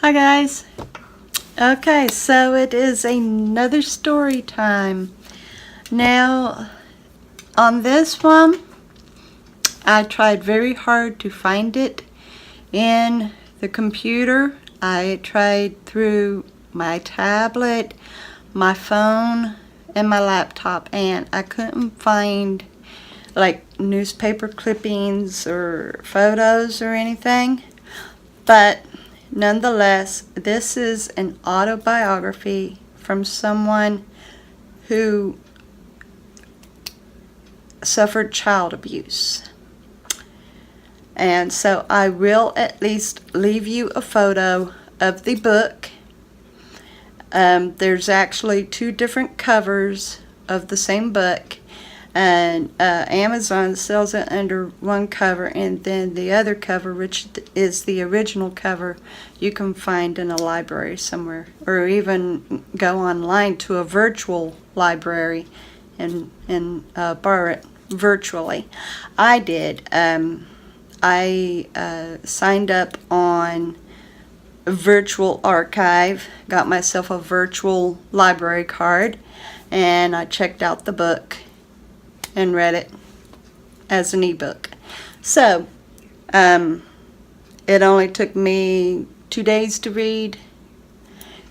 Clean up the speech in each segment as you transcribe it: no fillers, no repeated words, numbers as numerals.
Hi guys. Okay, so it is another story time. Now, on this one, I tried very hard to find it in the computer. I tried through my tablet, my phone, and my laptop, and I couldn't find like newspaper clippings or photos or anything. But nonetheless, this is an autobiography from someone who suffered child abuse. And so I will at least leave you a photo of the book. There's actually two different covers of the same book. And Amazon sells it under one cover, and then the other cover, which is the original cover, you can find in a library somewhere, or even go online to a virtual library and borrow it virtually. I did. I signed up on Virtual Archive, got myself a virtual library card, and I checked out the book and read it as an ebook. So, it only took me 2 days to read.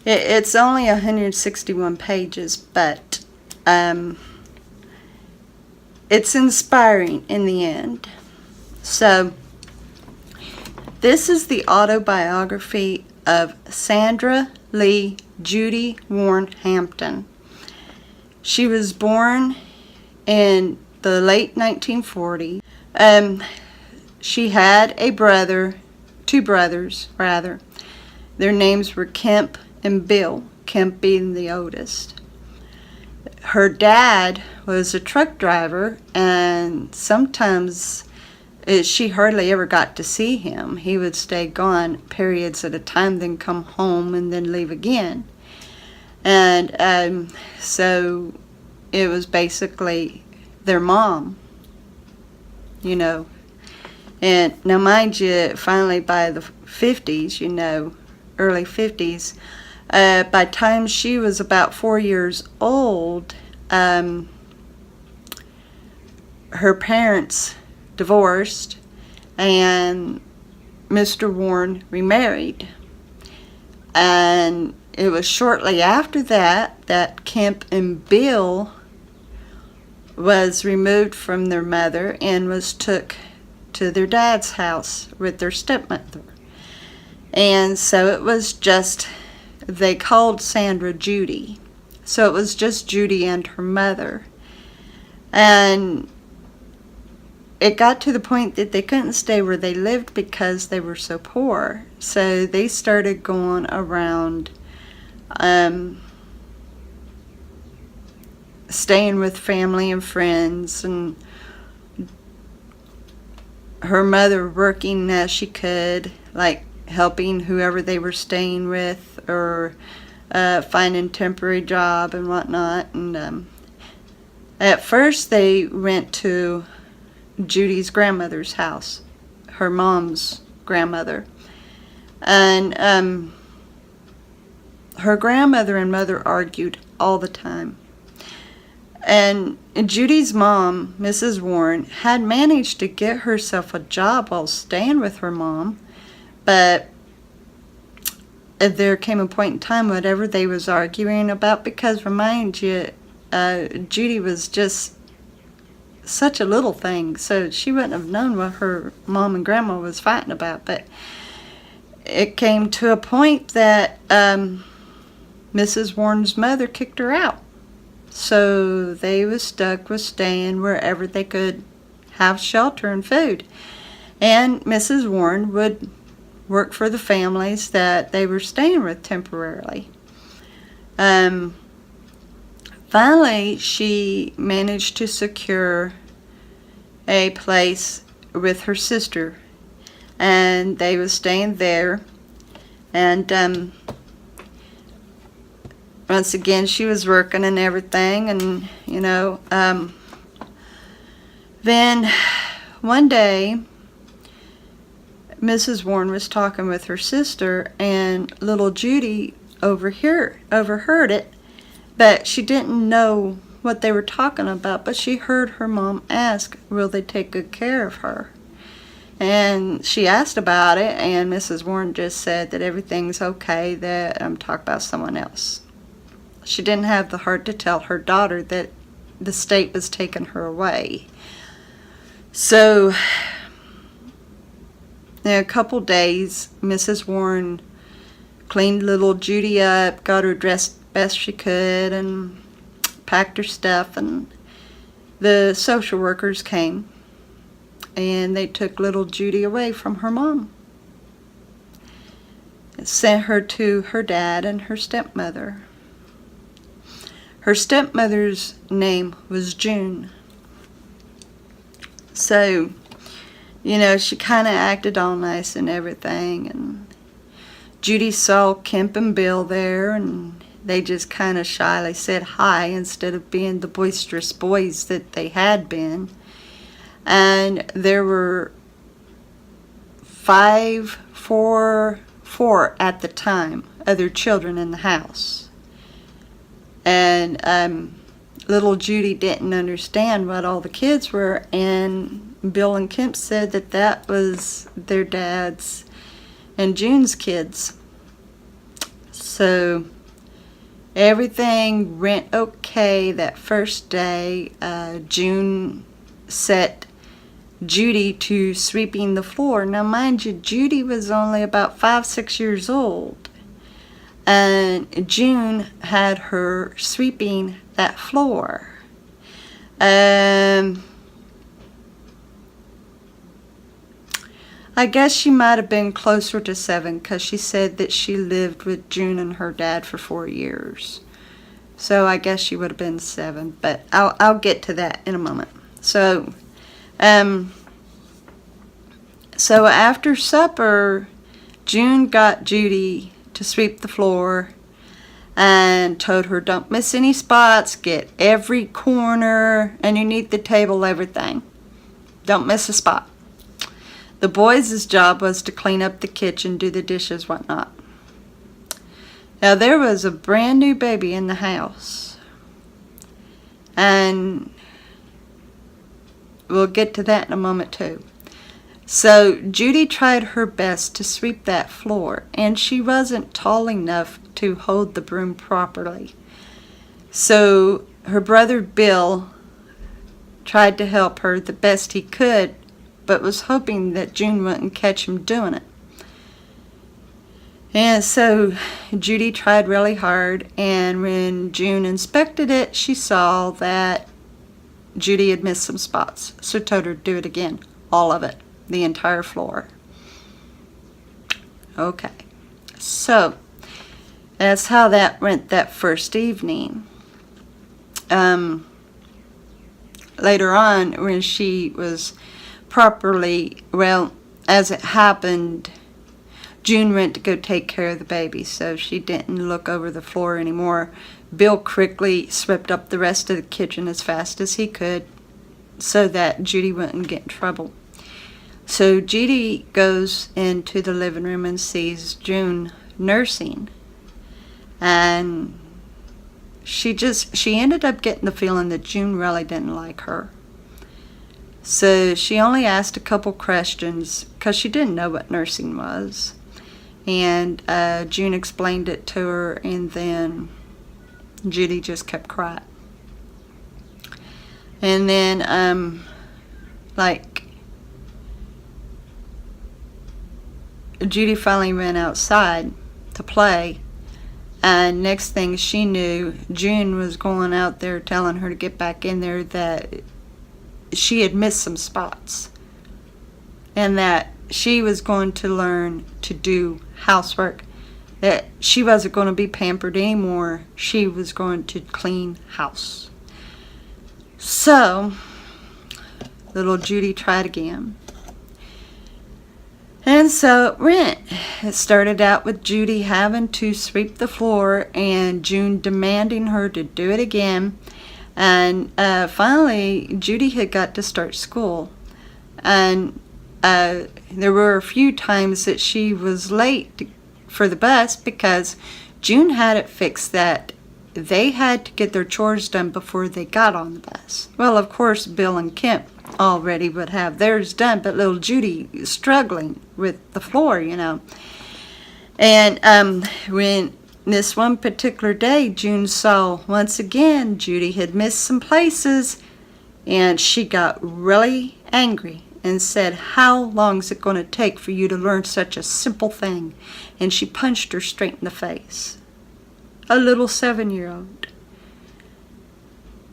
It's only 161 pages, but it's inspiring in the end. So, this is the autobiography of Sandra Lee Judy Warren Hampton. She was born in the late 1940s. She had a brother, two brothers rather. Their names were Kemp and Bill, Kemp being the oldest. Her dad was a truck driver, and sometimes she hardly ever got to see him. He would stay gone periods at a time, then come home and then leave again. And so it was basically their mom, you know. And now mind you, finally by the 50s, you know, early 50s, by the time she was about 4 years old, her parents divorced and Mr. Warren remarried. And it was shortly after that Kemp and Bill was removed from their mother and was took to their dad's house with their stepmother. And so it was just, they called Sandra Judy. So it was just Judy and her mother. And it got to the point that they couldn't stay where they lived because they were so poor. So they started going around staying with family and friends, and her mother working as she could, like helping whoever they were staying with, or finding temporary job and whatnot. And at first they went to Judy's grandmother's house, her mom's grandmother, and her grandmother and mother argued all the time. And Judy's mom, Mrs. Warren, had managed to get herself a job while staying with her mom, but there came a point in time, whatever they was arguing about, because remind you, Judy was just such a little thing, so she wouldn't have known what her mom and grandma was fighting about. But it came to a point that Mrs. Warren's mother kicked her out. So they was stuck with staying wherever they could have shelter and food. And Mrs. Warren would work for the families that they were staying with temporarily. Finally, she managed to secure a place with her sister, and they was staying there. And once again, she was working and everything, and you know, then one day Mrs. Warren was talking with her sister, and little Judy overheard it, but she didn't know what they were talking about, but she heard her mom ask, will they take good care of her? And she asked about it, and Mrs. Warren just said that everything's okay, that I'm talking about someone else. She didn't have the heart to tell her daughter that the state was taking her away. So, in a couple days, Mrs. Warren cleaned little Judy up, got her dressed best she could, and packed her stuff, and the social workers came, and they took little Judy away from her mom. Sent her to her dad and her stepmother. Her stepmother's name was June. So, she kind of acted all nice and everything, and Judy saw Kemp and Bill there, and they just kind of shyly said hi instead of being the boisterous boys that they had been. And there were four at the time, other children in the house. And little Judy didn't understand what all the kids were, and Bill and Kemp said that was their dad's and June's kids. So everything went okay that first day. June set Judy to sweeping the floor. Now, mind you, Judy was only about 5-6 years old, and June had her sweeping that floor. I guess she might have been closer to 7, because she said that she lived with June and her dad for 4 years. So I guess she would have been 7, but I'll get to that in a moment. So after supper, June got Judy to sweep the floor and told her, don't miss any spots, get every corner, underneath the table, everything. Don't miss a spot. The boys' job was to clean up the kitchen, do the dishes, whatnot. Now, there was a brand new baby in the house, and we'll get to that in a moment too. So Judy tried her best to sweep that floor, and she wasn't tall enough to hold the broom properly. So her brother Bill tried to help her the best he could, but was hoping that June wouldn't catch him doing it. And so Judy tried really hard, and when June inspected it, she saw that Judy had missed some spots. So told her to do it again, all of it, the entire floor. Okay, so that's how that went that first evening. Later on, when she was properly, as it happened, June went to go take care of the baby, so she didn't look over the floor anymore. Bill quickly swept up the rest of the kitchen as fast as he could so that Judy wouldn't get in trouble. So Judy goes into the living room and sees June nursing, and she ended up getting the feeling that June really didn't like her. So she only asked a couple questions because she didn't know what nursing was. And June explained it to her, and then Judy just kept quiet. And then, Judy finally went outside to play, and next thing she knew, June was going out there telling her to get back in there, that she had missed some spots, and that she was going to learn to do housework, that she wasn't going to be pampered anymore. She was going to clean house. So little Judy tried again, and so it went. It started out with Judy having to sweep the floor and June demanding her to do it again. And finally, Judy had got to start school, and there were a few times that she was late for the bus because June had it fixed that they had to get their chores done before they got on the bus. Well, of course, Bill and Kemp already would have theirs done, but little Judy is struggling with the floor, you know. And when this one particular day, June saw once again Judy had missed some places, and she got really angry and said, "How long is it going to take for you to learn such a simple thing?" And she punched her straight in the face. A little 7-year-old.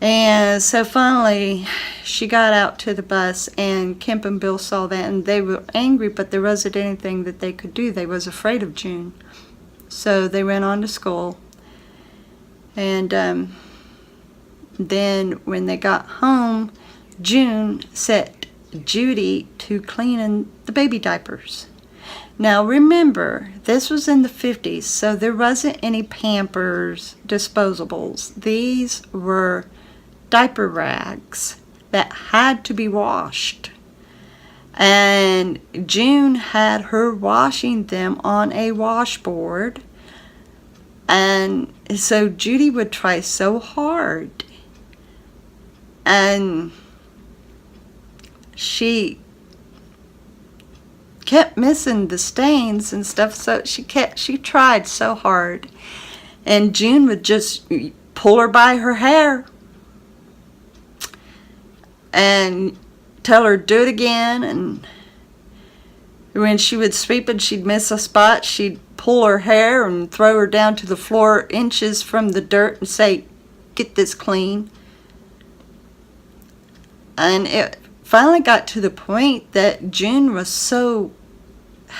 And so finally, she got out to the bus, and Kemp and Bill saw that, and they were angry, but there wasn't anything that they could do. They was afraid of June. So they went on to school. And then when they got home, June set Judy to cleaning the baby diapers. Now remember, this was in the 50s, so there wasn't any Pampers disposables. These were diaper rags that had to be washed. And June had her washing them on a washboard. And so Judy would try so hard. And she kept missing the stains and stuff, so she tried so hard. And June would just pull her by her hair and tell her do it again. And when she would sweep and she'd miss a spot, she'd pull her hair and throw her down to the floor inches from the dirt and say, "Get this clean." And it finally got to the point that June was so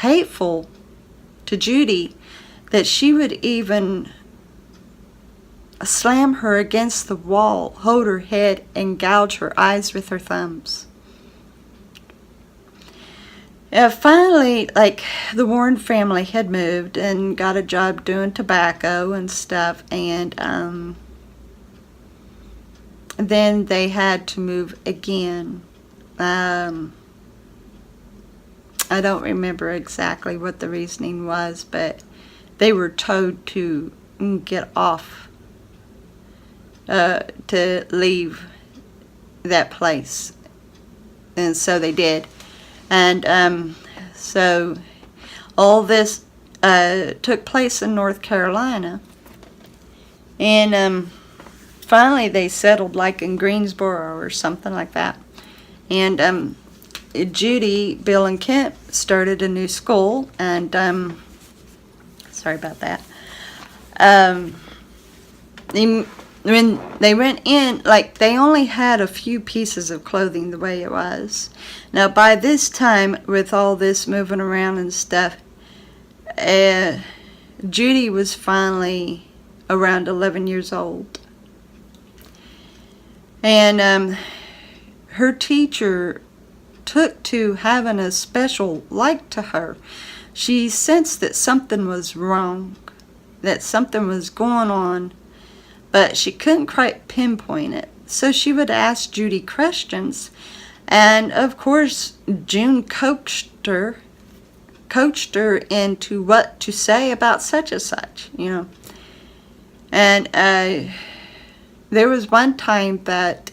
hateful to Judy that she would even slam her against the wall, hold her head, and gouge her eyes with her thumbs. Finally, like, the Warren family had moved and got a job doing tobacco and stuff, and then they had to move again. I don't remember exactly what the reasoning was, but they were told to get off, to leave that place. And so they did. And so all this took place in North Carolina. And finally they settled like in Greensboro or something like that. And Judy, Bill, and Kent started a new school, and sorry about that. When they went in, like, they only had a few pieces of clothing the way it was. Now by this time, with all this moving around and stuff, Judy was finally around 11 years old. And her teacher took to having a special like to her. She sensed that something was wrong, that something was going on, but she couldn't quite pinpoint it. So she would ask Judy questions, and of course June coached her into what to say about such and such, you know. And there was one time that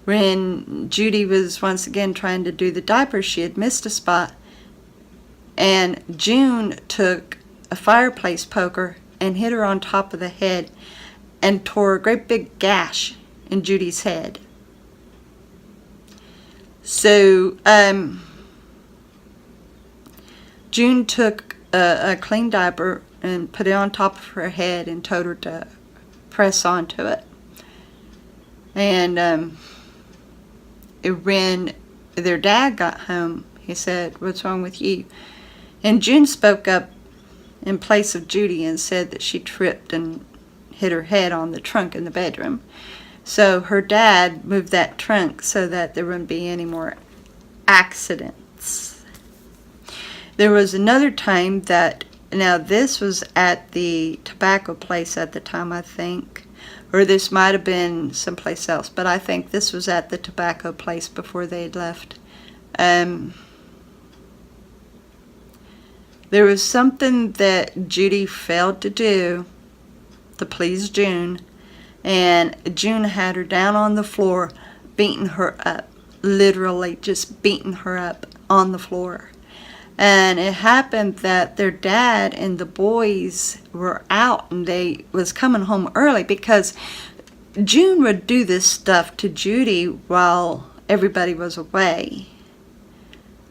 when Judy was once again trying to do the diapers, she had missed a spot, and June took a fireplace poker and hit her on top of the head and tore a great big gash in Judy's head. So June took a clean diaper and put it on top of her head and told her to press onto it. And when their dad got home, he said, "What's wrong with you?" And June spoke up in place of Judy and said that she tripped and hit her head on the trunk in the bedroom. So her dad moved that trunk so that there wouldn't be any more accidents. There was another time that, now this was at the tobacco place at the time, I think, or this might have been someplace else, but I think this was at the tobacco place before they had left. There was something that Judy failed to do to please June, and June had her down on the floor, beating her up. Literally just beating her up on the floor. And it happened that their dad and the boys were out, and they was coming home early because June would do this stuff to Judy while everybody was away.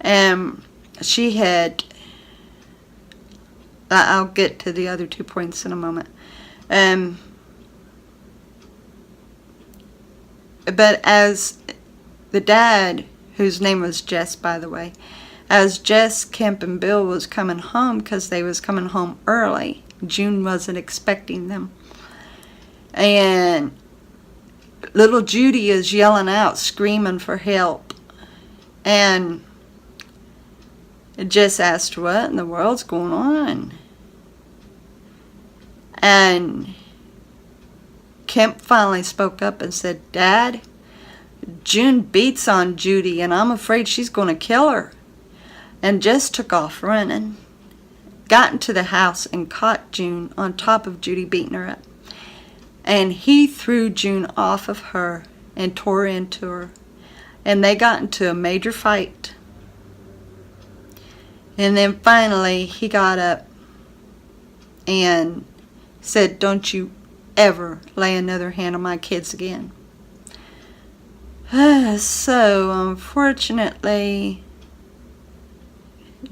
And she had, I'll get to the other 2 points in a moment. But as the dad, whose name was Jess, by the way, as Jess, Kemp, and Bill was coming home, because they was coming home early, June wasn't expecting them. And little Judy is yelling out, screaming for help. And Jess asked, what in the world's going on? And Kemp finally spoke up and said, Dad, June beats on Judy, and I'm afraid she's going to kill her. And Jess took off running, got into the house, and caught June on top of Judy beating her up. And he threw June off of her and tore into her. And they got into a major fight. And then finally he got up and said, don't you ever lay another hand on my kids again. So unfortunately,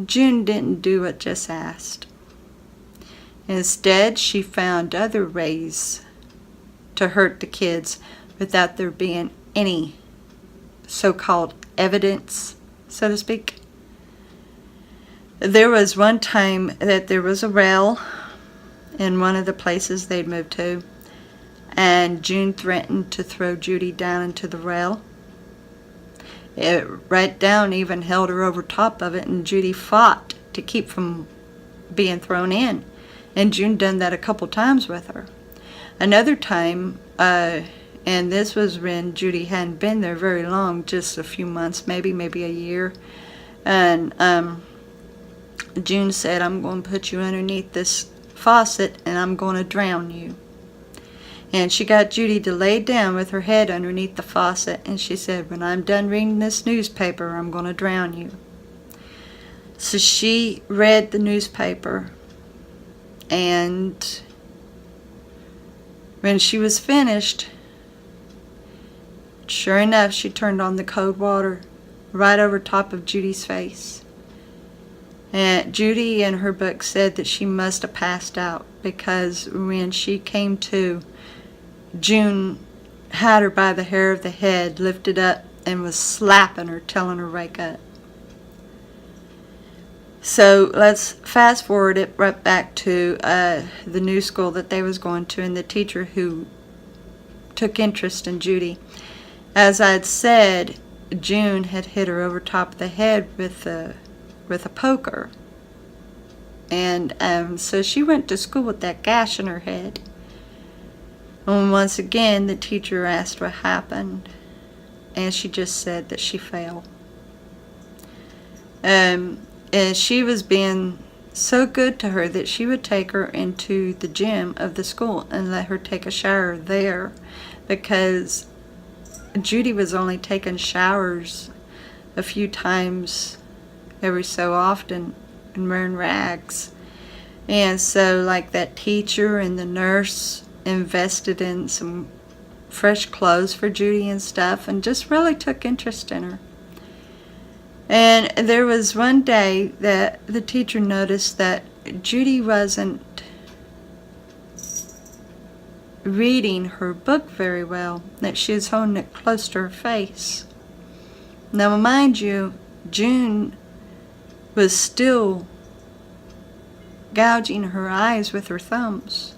June didn't do what Jess asked. Instead, she found other ways to hurt the kids without there being any so-called evidence, so to speak. There was one time that there was a rail in one of the places they'd moved to, and June threatened to throw Judy down into the rail. It right down even held her over top of it, and Judy fought to keep from being thrown in. And June done that a couple times with her. Another time, and this was when Judy hadn't been there very long, just a few months, maybe a year. And June said, I'm going to put you underneath this faucet and I'm going to drown you. And she got Judy to lay down with her head underneath the faucet, and she said, when I'm done reading this newspaper, I'm going to drown you. So she read the newspaper, and when she was finished, sure enough, she turned on the cold water right over top of Judy's face. And Judy in her book said that she must have passed out, because when she came to, June had her by the hair of the head, lifted up, and was slapping her, telling her wake up. So let's fast forward it right back to the new school that they was going to, and the teacher who took interest in Judy. As I'd said, June had hit her over top of the head with a poker. And so she went to school with that gash in her head. And once again, the teacher asked what happened, and she just said that she fell. And she was being so good to her that she would take her into the gym of the school and let her take a shower there, because Judy was only taking showers a few times every so often and wearing rags. And so like that teacher and the nurse invested in some fresh clothes for Judy and stuff, and just really took interest in her. And there was one day that the teacher noticed that Judy wasn't reading her book very well, that she was holding it close to her face. Now mind you, June was still gouging her eyes with her thumbs,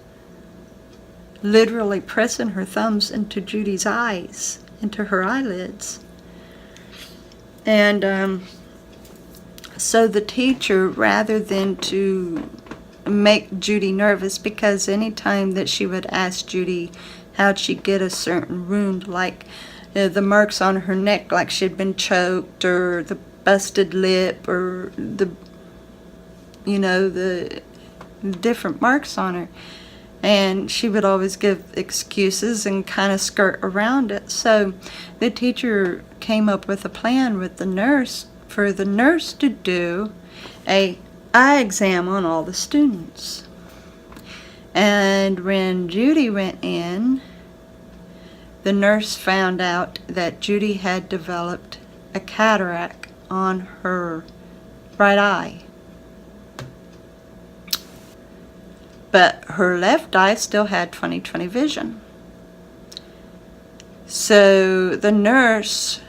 literally pressing her thumbs into Judy's eyes, into her eyelids. And so the teacher, rather than to make Judy nervous, because any time that she would ask Judy how'd she get a certain wound, like the marks on her neck, like she'd been choked, or the busted lip, or the the different marks on her. And she would always give excuses and kind of skirt around it. So the teacher came up with a plan with the nurse for the nurse to do a eye exam on all the students. And when Judy went in, the nurse found out that Judy had developed a cataract on her right eye. But her left eye still had 20/20 vision. So the nurse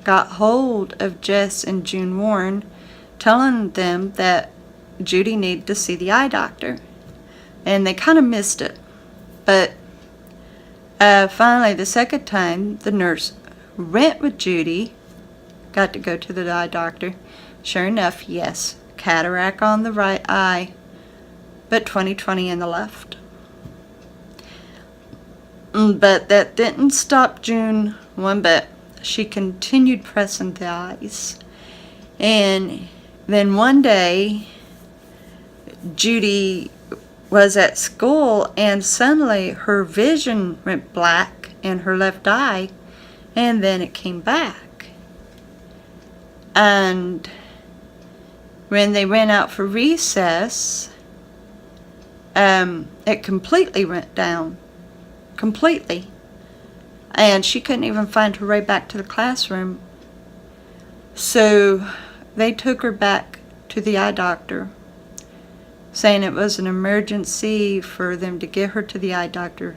got hold of Jess and June Warren, telling them that Judy needed to see the eye doctor. And they kind of missed it. But finally, the second time, the nurse went with Judy, got to go to the eye doctor. Sure enough, yes, cataract on the right eye, but 20/20 in the left. But that didn't stop June one bit. She continued pressing the eyes. And then one day, Judy was at school, and suddenly her vision went black in her left eye, and then it came back. And when they went out for recess, it completely went down. Completely. And she couldn't even find her way back to the classroom. So they took her back to the eye doctor, saying it was an emergency for them to get her to the eye doctor.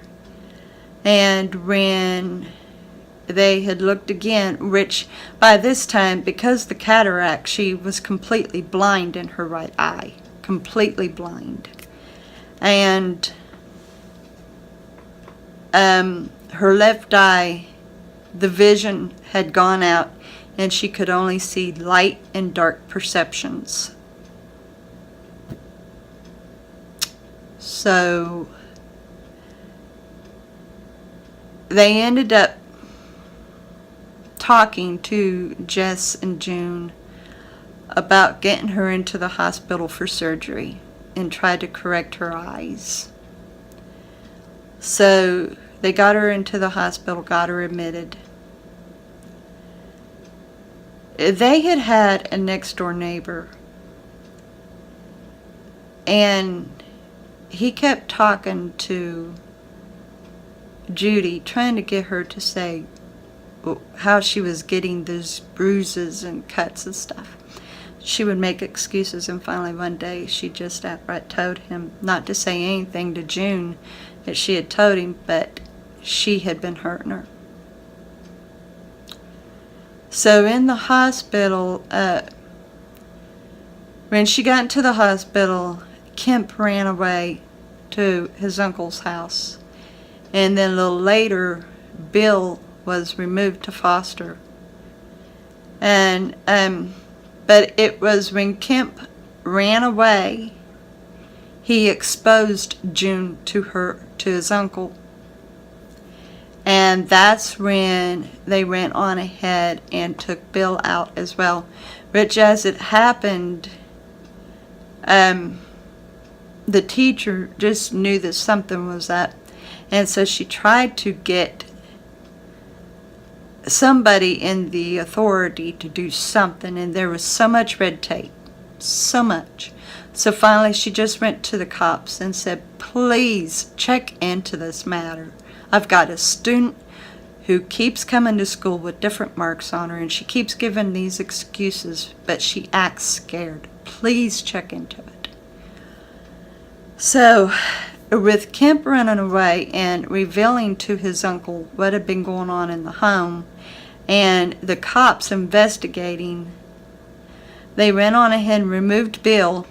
And when they had looked again, which by this time, because the cataract, she was completely blind in her right eye. Completely blind. And her left eye, the vision had gone out, and she could only see light and dark perceptions. So they ended up talking to Jess and June about getting her into the hospital for surgery and tried to correct her eyes. So they got her into the hospital, got her admitted. They had a next door neighbor, and he kept talking to Judy, trying to get her to say how she was getting those bruises and cuts and stuff. She would make excuses, and finally one day she just outright told him not to say anything to June that she had told him, but she had been hurting her. So in the hospital, when she got into the hospital, Kemp ran away to his uncle's house. And then a little later, Bill was removed to foster. And but it was when Kemp ran away, he exposed June to his uncle. And that's when they went on ahead and took Bill out as well. Which, as it happened, the teacher just knew that something was up. And so she tried to get somebody in the authority to do something. And there was so much red tape. So much. So finally she just went to the cops and said, please check into this matter. I've got a student who keeps coming to school with different marks on her, and she keeps giving these excuses, but she acts scared. Please check into it. So, with Kemp running away and revealing to his uncle what had been going on in the home, and the cops investigating, they went on ahead and removed Bill,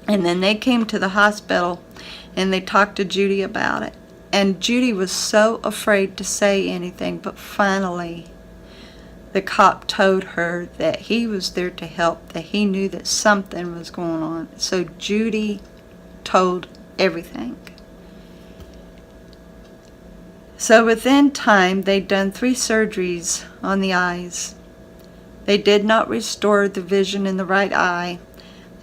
and then they came to the hospital and they talked to Judy about it. And Judy was so afraid to say anything, but finally the cop told her that he was there to help, that he knew that something was going on. So Judy told everything. So within time, they'd done 3 surgeries on the eyes. They did not restore the vision in the right eye.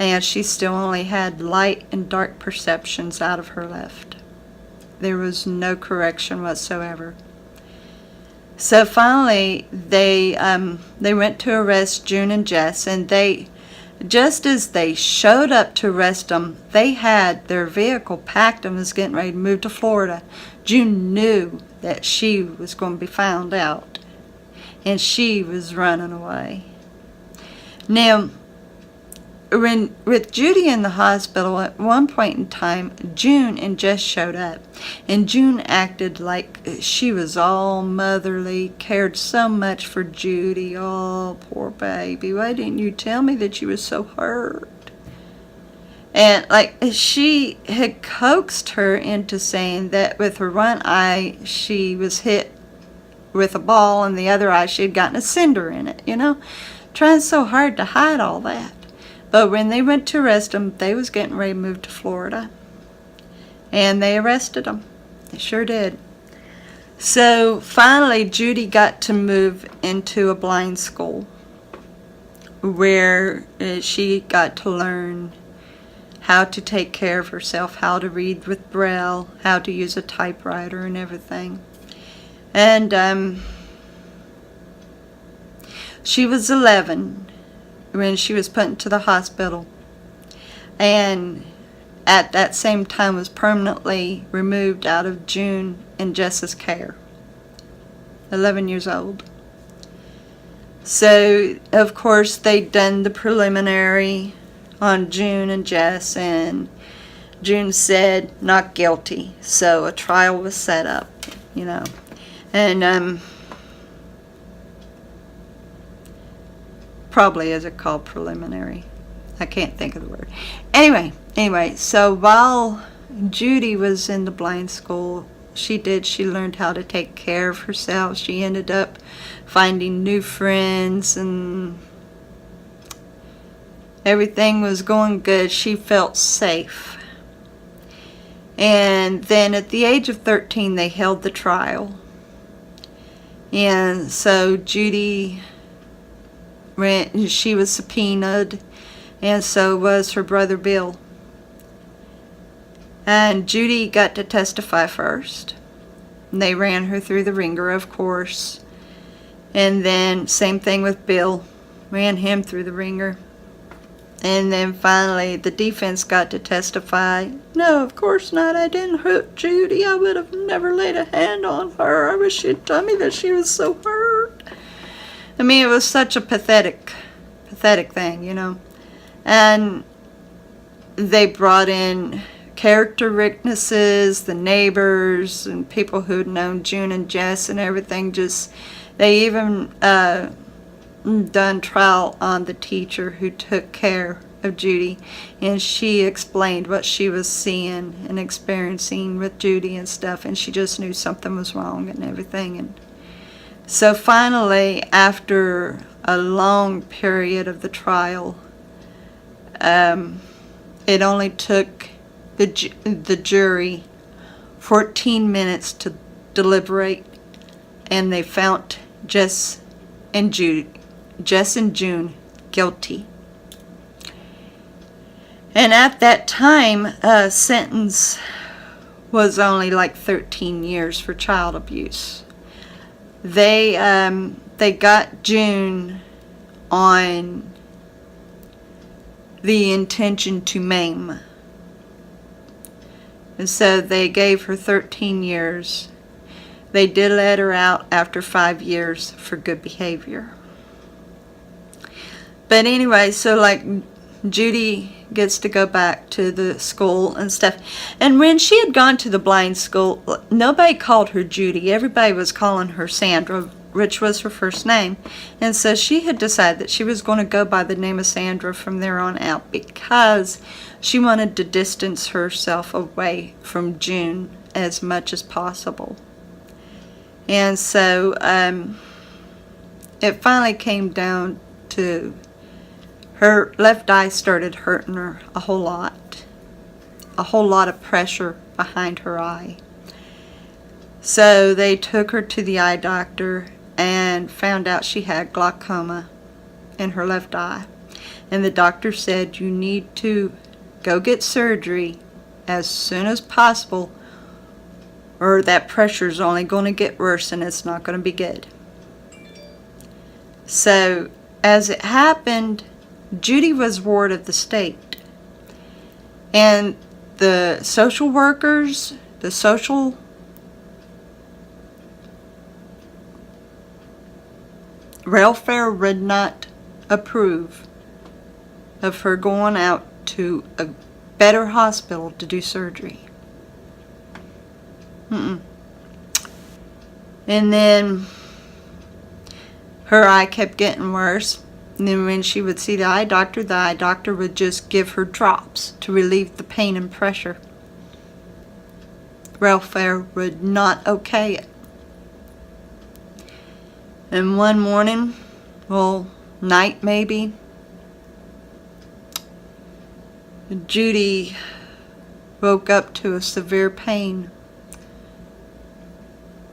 and she still only had light and dark perceptions out of her left. There was no correction whatsoever. So finally, they went to arrest June and Jess, and just as they showed up to arrest them, they had their vehicle packed and was getting ready to move to Florida. June knew that she was going to be found out, and she was running away. Now, with Judy in the hospital, at one point in time, June and Jess showed up. And June acted like she was all motherly, cared so much for Judy. Oh, poor baby. Why didn't you tell me that you was so hurt? And like she had coaxed her into saying that with her one eye, she was hit with a ball, and the other eye, she had gotten a cinder in it, Trying so hard to hide all that. But when they went to arrest him, they was getting ready to move to Florida. And they arrested him. They sure did. So finally, Judy got to move into a blind school where she got to learn how to take care of herself, how to read with Braille, how to use a typewriter and everything. And she was 11 when she was put into the hospital, and at that same time was permanently removed out of June and Jess's care. 11 years old. So of course they'd done the preliminary on June and Jess, and June said not guilty, so a trial was set up, and probably is it called preliminary? I can't think of the word. Anyway, so while Judy was in the blind school, she learned how to take care of herself. She ended up finding new friends, and everything was going good. She felt safe. And then at the age of 13, they held the trial. And so Judy, she was subpoenaed, and so was her brother Bill. And Judy got to testify first. And they ran her through the ringer, of course. And then same thing with Bill, ran him through the ringer. And then finally the defense got to testify. No, of course not. I didn't hurt Judy. I would have never laid a hand on her. I wish she'd told me that she was so hurt. I mean, it was such a pathetic thing, And they brought in character witnesses, the neighbors, and people who'd known June and Jess and everything. They even done trial on the teacher who took care of Judy, and she explained what she was seeing and experiencing with Judy and stuff, and she just knew something was wrong and everything. And so finally, after a long period of the trial, it only took the jury 14 minutes to deliberate, and they found Jess and June guilty. And at that time, sentence was only like 13 years for child abuse. They got June on the intention to maim. And so they gave her 13 years. They did let her out after 5 years for good behavior. But anyway, so like Judy gets to go back to the school and stuff. And when she had gone to the blind school, nobody called her Judy. Everybody was calling her Sandra, which was her first name. And so she had decided that she was going to go by the name of Sandra from there on out, because she wanted to distance herself away from June as much as possible. And so it finally came down to her left eye started hurting her a whole lot of pressure behind her eye. So they took her to the eye doctor and found out she had glaucoma in her left eye. And the doctor said, you need to go get surgery as soon as possible, or that pressure is only going to get worse and it's not going to be good. So, as it happened, Judy was ward of the state. And the social workers, the social welfare would not approve of her going out to a better hospital to do surgery. And then her eye kept getting worse. And then when she would see the eye doctor would just give her drops to relieve the pain and pressure. Welfare would not okay it. And one morning, well, night maybe, Judy woke up to a severe pain.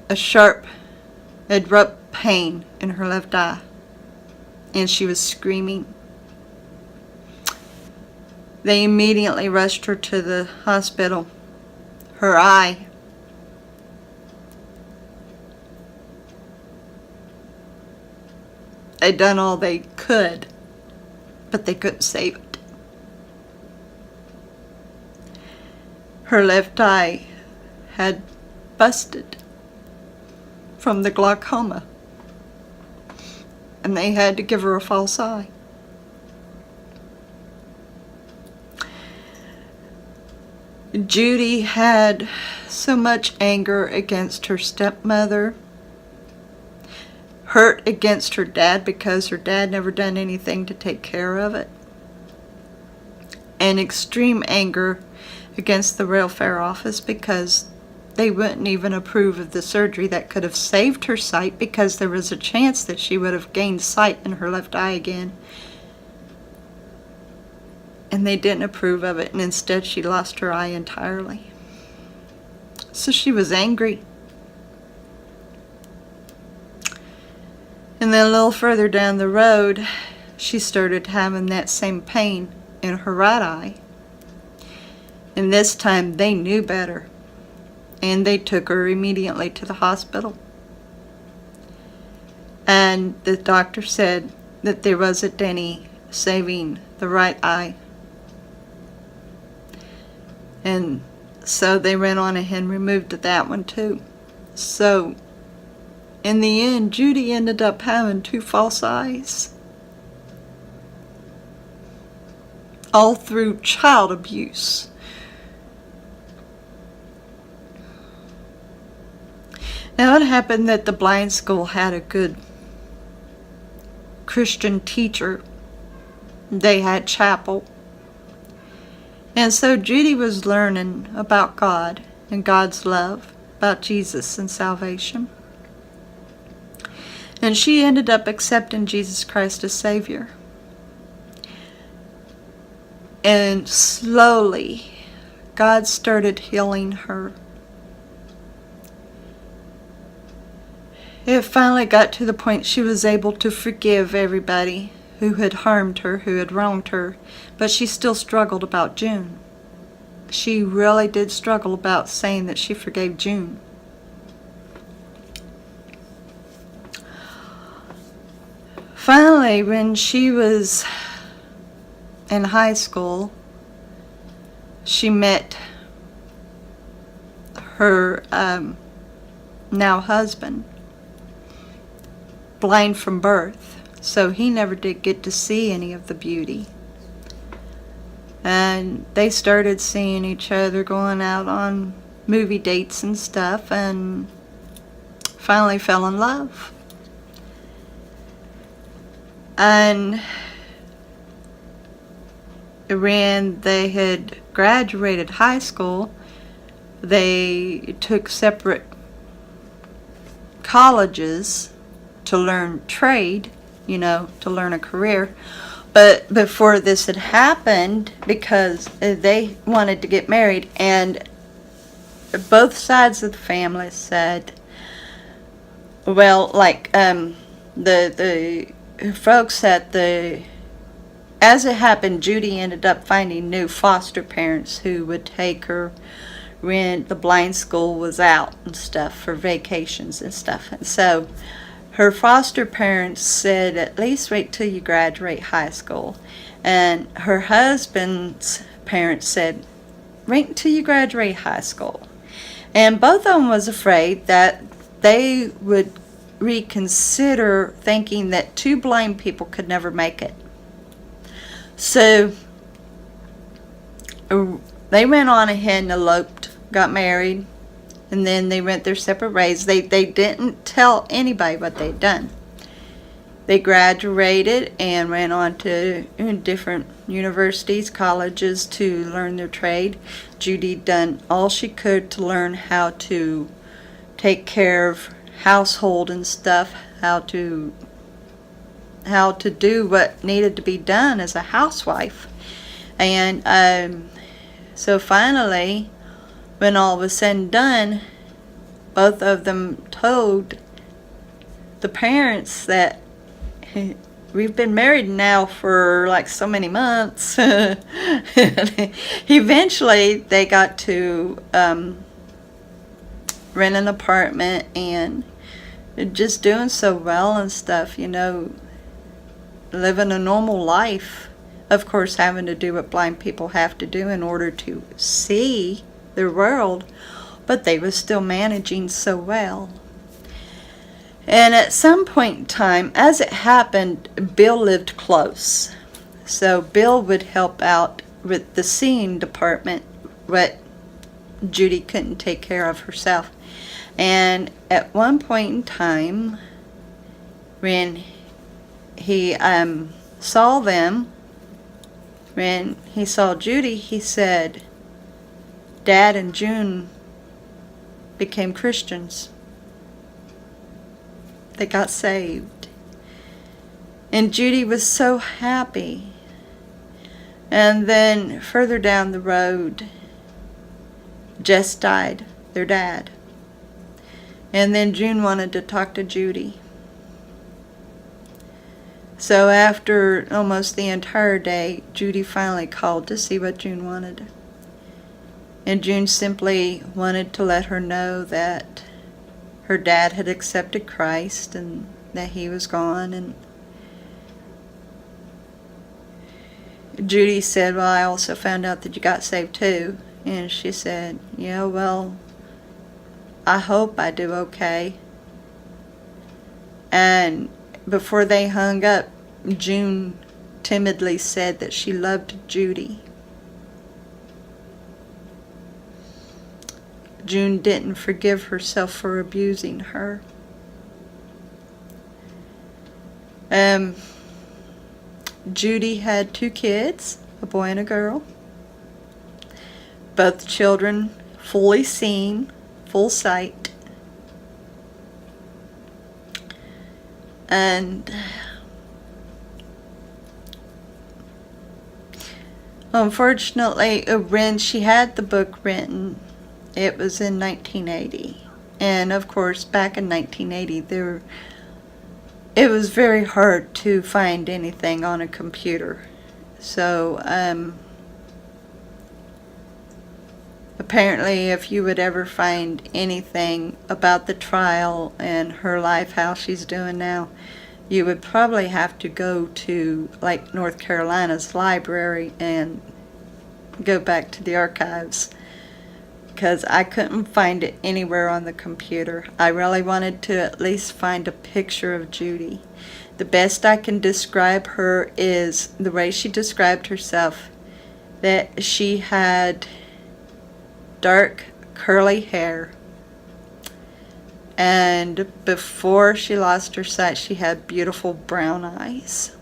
A sharp, abrupt pain in her left eye. And she was screaming. They immediately rushed her to the hospital. Her eye they done all they could, but they couldn't save it. Her left eye had busted from the glaucoma, and they had to give her a false eye. Judy had so much anger against her stepmother, hurt against her dad because her dad never done anything to take care of it, and extreme anger against the welfare office because they wouldn't even approve of the surgery that could have saved her sight, because there was a chance that she would have gained sight in her left eye again. And they didn't approve of it, and instead she lost her eye entirely. So she was angry. And then a little further down the road, she started having that same pain in her right eye. And this time they knew better, and they took her immediately to the hospital. And the doctor said that there wasn't any saving the right eye. And so they went on ahead and removed that one too. So in the end, Judy ended up having 2 false eyes. All through child abuse. Now it happened that the blind school had a good Christian teacher. They had chapel. And so Judy was learning about God and God's love, about Jesus and salvation. And she ended up accepting Jesus Christ as Savior. And slowly, God started healing her. It finally got to the point she was able to forgive everybody who had harmed her, who had wronged her, but she still struggled about June. She really did struggle about saying that she forgave June. Finally, when she was in high school, she met her now husband, blind from birth. So he never did get to see any of the beauty. And they started seeing each other, going out on movie dates and stuff, and finally fell in love. And when they had graduated high school, they took separate colleges to learn trade, to learn a career. But before this had happened, because they wanted to get married, and both sides of the family said, well, like the folks at the as it happened, Judy ended up finding new foster parents who would take her when the blind school was out and stuff for vacations and stuff. And so her foster parents said, at least wait till you graduate high school. And her husband's parents said, wait until you graduate high school. And both of them was afraid that they would reconsider, thinking that two blind people could never make it. So they went on ahead and eloped, got married, and then they went their separate ways. They didn't tell anybody what they'd done. They graduated and went on to different universities, colleges to learn their trade. Judy done all she could to learn how to take care of household and stuff, how to do what needed to be done as a housewife. And so finally, when all was said and done, both of them told the parents that we've been married now for like so many months. Eventually, they got to rent an apartment and just doing so well and stuff, living a normal life. Of course, having to do what blind people have to do in order to see their world, but they were still managing so well. And at some point in time, as it happened, Bill lived close. So Bill would help out with the seeing department, what Judy couldn't take care of herself. And at one point in time, when he saw them, when he saw Judy, he said, Dad and June became Christians. They got saved. And Judy was so happy. And then further down the road, Jess died, their dad. And then June wanted to talk to Judy. So after almost the entire day, Judy finally called to see what June wanted. And June simply wanted to let her know that her dad had accepted Christ and that he was gone. And Judy said, well, I also found out that you got saved too. And she said, yeah, well, I hope I do okay. And before they hung up, June timidly said that she loved Judy. June didn't forgive herself for abusing her. Judy had 2 kids, a boy and a girl. Both children fully seen, full sight. And unfortunately, when she had the book written, it was in 1980. And of course, back in 1980, it was very hard to find anything on a computer. So, apparently, if you would ever find anything about the trial and her life, how she's doing now, you would probably have to go to, like, North Carolina's library and go back to the archives, because I couldn't find it anywhere on the computer. I really wanted to at least find a picture of Judy. The best I can describe her is the way she described herself, that she had dark curly hair, and before she lost her sight, she had beautiful brown eyes.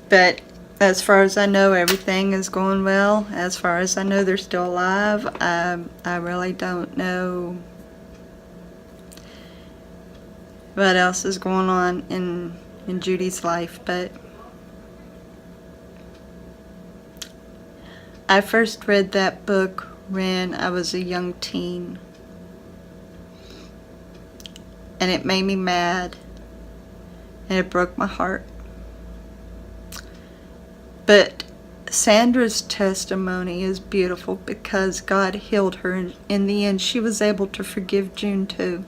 But as far as I know, everything is going well. As far as I know, they're still alive. I really don't know what else is going on in Judy's life, but I first read that book when I was a young teen, and it made me mad, and it broke my heart. But Sandra's testimony is beautiful because God healed her, and in the end she was able to forgive June too.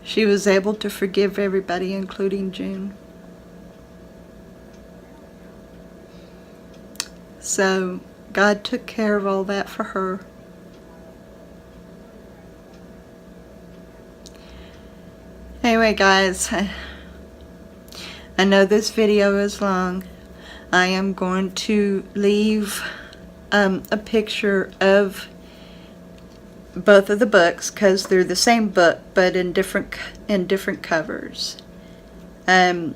She was able to forgive everybody, including June. So God took care of all that for her. Anyway, guys, I know this video is long. I am going to leave a picture of both of the books because they're the same book but in different covers. The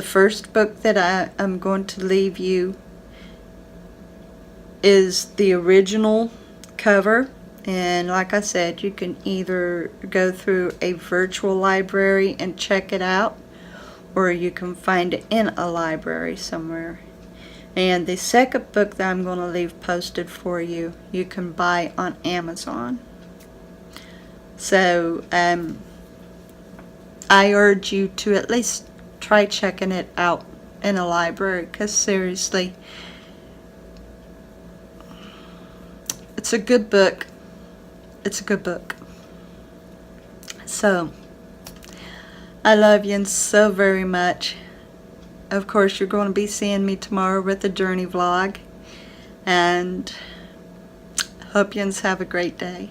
first book that I'm going to leave you is the original cover, and like I said, you can either go through a virtual library and check it out, or you can find it in a library somewhere. And the second book that I'm going to leave posted for you, you can buy on Amazon. So I urge you to at least try checking it out in a library, because seriously, it's a good book. It's a good book. So, I love you so very much. Of course, you're going to be seeing me tomorrow with the journey vlog. And hope you have a great day.